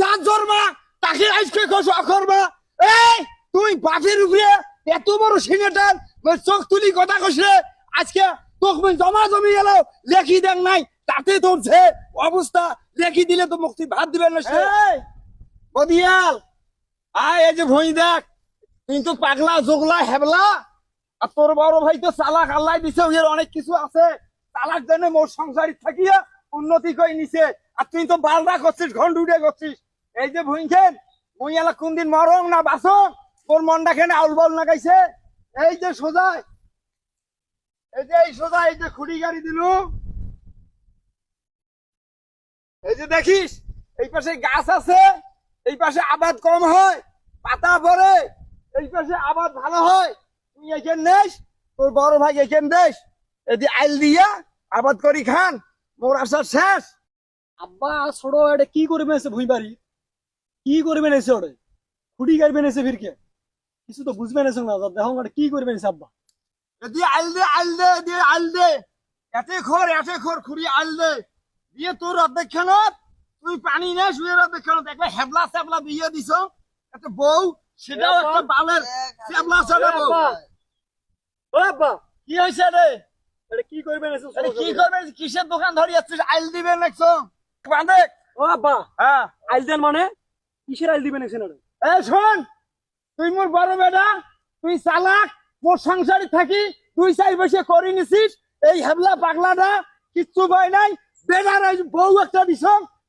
যার জন্মা তাকে আজকে অকর্মা। এই তুই বাপের উপরে এত বড় সিনেটার চোখ তুলি কথা কইছে আজকে তোকে জমা জমি গেল লেখি দেন নাই তাতে তোর যে অবস্থা লেখি দিলে তো মুক্তি ভাত দিবেন না সে। বদিয়াল আয় এই যে ভই দেখ তুই তো পাগলা জোগলা হেবলা আর তোর বড় ভাই তো চালাক আল্লাহ দিছে ওর অনেক কিছু আছে চালাক জন্য মোর সংসারী থাকিয়া উন্নতি করে নিছে আর তুই তো বালরা করছিস ঘন্ট উঠে করছিস। এই যে ভইছেন মুই এলা কোনদিন মরং না বাসং তোর মনটা কেন আউল বল না গাইছে। এই যে সোজা এই যে এই সোজা এই যে খুঁড়ি গাড়ি দিলু এই যে দেখিস এই পাশে গাছ আছে এই পাশে আবাদ কম হয় পাতা পরে এই পাশে আবাদ ভালো হয় তুই এখান নেস তোর বড় ভাই এখান দেশ এই আইল দিয়া আবাদ করি খান মোর আশা শেষ। আব্বা ছোট এটা কি করবে এসে ভুই বাড়ি কি করবেন এসে ওরে খুঁটি কাটবেন এসে ফিরকে কিছু তো বুঝবেন এসে না দেখো কি করবেন এসে আব্বা দিয়ে আইল দে আইল দে দিয়ে আইল দে এতে খর খুঁড়ি আইল দে দিয়ে তোর অধ্যক্ষণত তুই পানি নে শুয়ে অধ্যক্ষণত একবার হেবলা সেবলা দিয়ে দিছ একটা বউ সেটাও একটা বালের সেবলা সেবলা বউ। ও আব্বা কি হয়েছে রে এটা কি করবেন এসে আরে কি করবে কিসের দোকান ধরে যাচ্ছিস আইল দিবেন নাকছো বাঁধে। ও আব্বা হ্যাঁ আইল দেন মানে কিসের আইল দিবেন এসে রে এ শোন তুই মোর বড় বেটা তুই চালাক মোর সংসারে থাকি তুই চাই বসে করে নিছিস এই হেবলা পাগলাটা কিচ্ছু ভয় নাই বেটার বউ একটা দিছ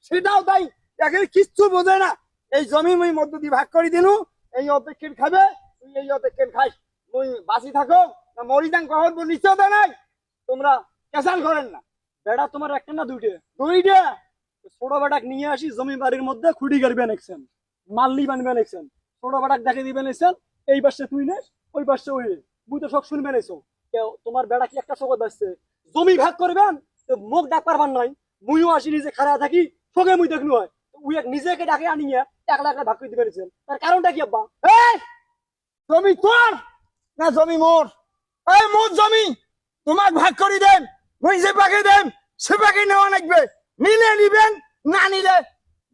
সেটাও তাই একে কিচ্ছু বোঝে না। এই জমি মুই মধ্য দিয়ে ভাগ করে দিনু এই অপেক্ষের খাবে তুই এই অপেক্ষের খাইস মুই বাঁচি থাকো না মরি যান কখন নিশ্চয় তো নাই তোমরা কেসাল করেন না। বেড়া তোমার একটা না দুইটে দুইটা ছোট বেটাক নিয়ে আসি জমি বাড়ির মধ্যে খুঁটি কাটবেন একছেন মাল্লি বানবেন একছেন ছোট বেটাক দেখে দিবেন একছেন এই পাশে তুই নেস ওই পাশে ওই মুই তো সব শুনবেন এসো তোমার বেড়া কি একটা চোখত আসছে জমি ভাগ করবেন তো মুখ ডাক পারবার নাই মুইও আসি নিজে খাড়া থাকি সঙ্গে মুই দেখলু হয় উই এক নিজেকে ডাকে আনিয়ে একলা একলা ভাগ করে দিবেন তার কারণটা কি আব্বা? এই জমি তোর না জমি মোর? এই মোর জমি তোমাক ভাগ করে দেন মুই যে পাকে দেন সে পাকে নেওয়া লাগবে নিলে নিবেন না নিলে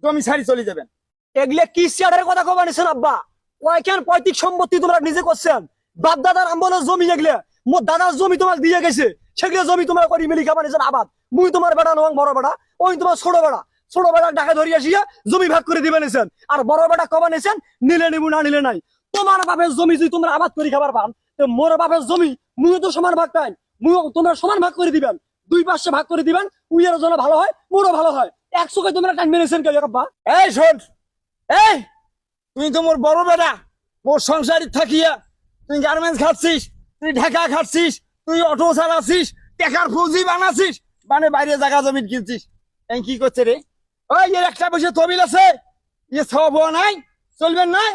জমি ছাড়ি চলে যাবেন। এগুলো কি শেয়ারের কথা কবা নিছেন আব্বা কয়খান পৈতৃক সম্পত্তি তোমরা নিজে করছেন বাপ দাদার আমলের জমি যেগুলো মোর দাদার জমি তোমাকে দিয়ে গেছে সেগুলো জমি তোমরা করি মিলি খাবার নিছেন আবাদ মুই তোমার বেড়া নয় বড় বেড়া ওই তোমার ছোট বেড়া ডাকা ধরিয়ে আসিয়া জমি ভাগ করে দিবে নিছেন আর বড় বেড়া কবা নিছেন নিলে নিবু না নিলে নাই। তোমার বাপের জমি যদি তোমরা আবাদ করি খাবার পান তো মোর বাপের জমি মুইও তো সমান ভাগ পাই মুইও তোমরা সমান ভাগ করে দিবেন দুই পাশে ভাগ করে দিবেন উইয়ের জন্য ভালো হয় মোরও ভালো হয় একশোকে তোমরা টাইম মেনেছেন কেউ আব্বা? এই শোন এই তুই তো মোর বড় বেটা মোর সংসারে থাকিয়া তুই গার্মেন্টস খাচ্ছিস তুই ঢাকা খাচ্ছিস তুই অটো চালাচ্ছিস টেকার ফুজি বানাচ্ছিস মানে বাইরে জায়গা জমি কিনছিস এই কি করছে রে? ওই এর একটা বসে তবিল আছে ইয়ে সব নাই চলবেন নাই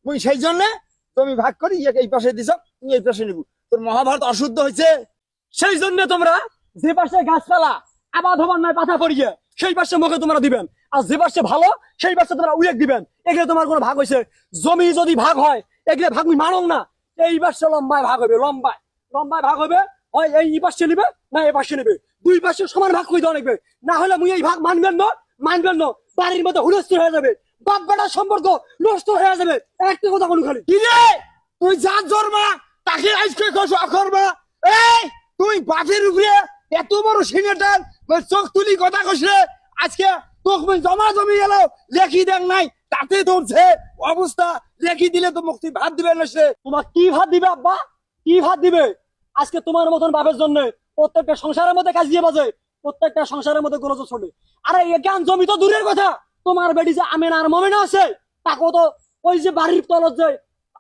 মুই সেই জন্য জমি ভাগ করি এই পাশে দিছ তুই এই পাশে নিবু তোর মহাভারত অশুদ্ধ হয়েছে সেই জন্য তোমরা যে পাশে গাছপালা আবাদ হবার নয় পাতা পড়িয়ে সেই পাশে মুখে তোমরা দিবেন আর যে পাশে ভালো সেই পাশে তোমরা উইয়েক দিবেন এগুলো তোমার কোনো ভাগ হয়েছে জমি যদি ভাগ হয় এগুলো ভাগ মানং না এই পাশে লম্বায় ভাগ হবে লম্বায় ভাগ হবে হয় এই পাশে নিবে না এই পাশে নিবে দুই পাশে সমান ভাগ করে দেওয়া লাগবে না হলে মুই এই ভাগ মানবেন না বাড়ির মধ্যে হুলস্থুল হয়ে যাবে বাপ বেটার সম্পর্ক নষ্ট হয়ে যাবে একটা কথা কোনো খালি কি রে তুই যার জন্মা তাকে আজকে অকর্মা। এই তুই বাপের উপরে এত বড় সিনেটার চোখ তুলি কথা কইছে আজকে তোকে জমা জমি গেল লেখি দেন নাই তাতে তোর যে অবস্থা লেখি দিলে তো মুক্তি ভাত দিবে না সে। তোমার কি ভাত দিবে আব্বা কি ভাত দিবে আজকে তোমার মতন বাপের জন্য প্রত্যেকটা সংসারের মধ্যে কাজ দিয়ে বাজে প্রত্যেকটা সংসারের মধ্যে গোলযোগ চলে। আরে এখান জমি তো দূরের কথা তোমার বেটি যে আমেনা আর মমেনা আছে তাকেও তো ওই যে বাড়ির তলত যে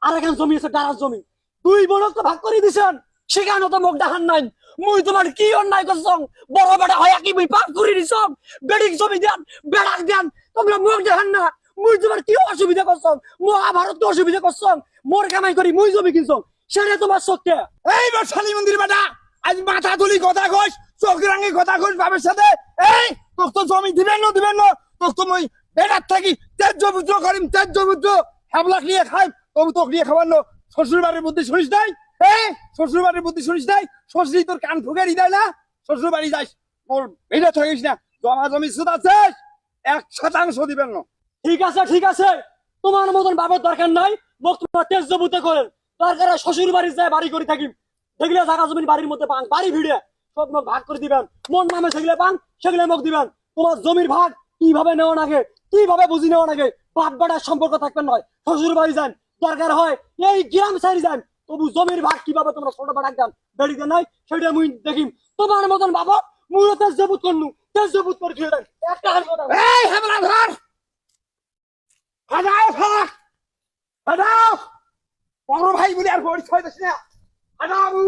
আর এখান জমি আছে ডারার জমি দুই বোনক তো ভাগ করে দিছেন সেখানে তো মুখ দেখান নাই মুই তোমার কি অন্যায় করছং বড় বেটা হয় কি মুই পাপ করে দিছং বেডিক জমি দেন বেড়াক দেন তোমরা মুখ দেখান না মুই তোমার কি অসুবিধা করছং মহাভারত তো অসুবিধা করছং মোর কামাই করি মুই জমি কিনছং সেটা তোমার সত্যি। এই বর্ষালী মন্দির বেটা আজ মাথা তুলি কথা কইস চোখ রাঙি কথা কইস বাপের সাথে এই তোর তো জমি দিবেন না তোর তো মই বেটার থাকি তেজ্য করিম হেবলাক নিয়ে খাই তবু তোকে নিয়ে খাওয়ানো শ্বশুর বাড়ির বুদ্ধি শুনিস নাই? এই শ্বশুর বাড়ির বুদ্ধি শুনিস নাই? শ্বশুরি তোর কান ঠুকারি দেয় না শ্বশুর বাড়ি যাইস মোর বেটা থাকিস না জমা জমি সুদ আছে 1% দিবেন না ঠিক আছে তোমার মতন বাবার দরকার নাই মোক তোমার তেজ জবুতে করেন দরকার শ্বশুর বাড়ি যায় বাড়ি করে থাকি দেখলে জায়গা জমিন বাড়ির মধ্যে পান বাড়ি ভিড়ে সব মোক ভাগ করে দিবেন মন নামে সেগুলো পান সেগুলো মোক দিবেন তোমার জমির ভাগ কিভাবে নেওয়া লাগে কিভাবে বুঝি নেওয়া লাগে বাপ বেটার সম্পর্ক থাকবেন নয় শ্বশুর বাড়ি যান দরকার হয় এই গ্রাম সাইড যান তবু জমির ভাগ কিভাবে তোমরা ছোট বেটাক দেন বেড়িতে নাই সেটা মুই দেখিম তোমার মতন বাবা মুই তেজ জবুত করনু তেজ জবুত করে দিয়ে দেন একটা হাল কথা এই হেমলা ধর হাজাও ফাঁক হাজাও বড় ভাই বলে আর পরিচয় দিস না হাজাও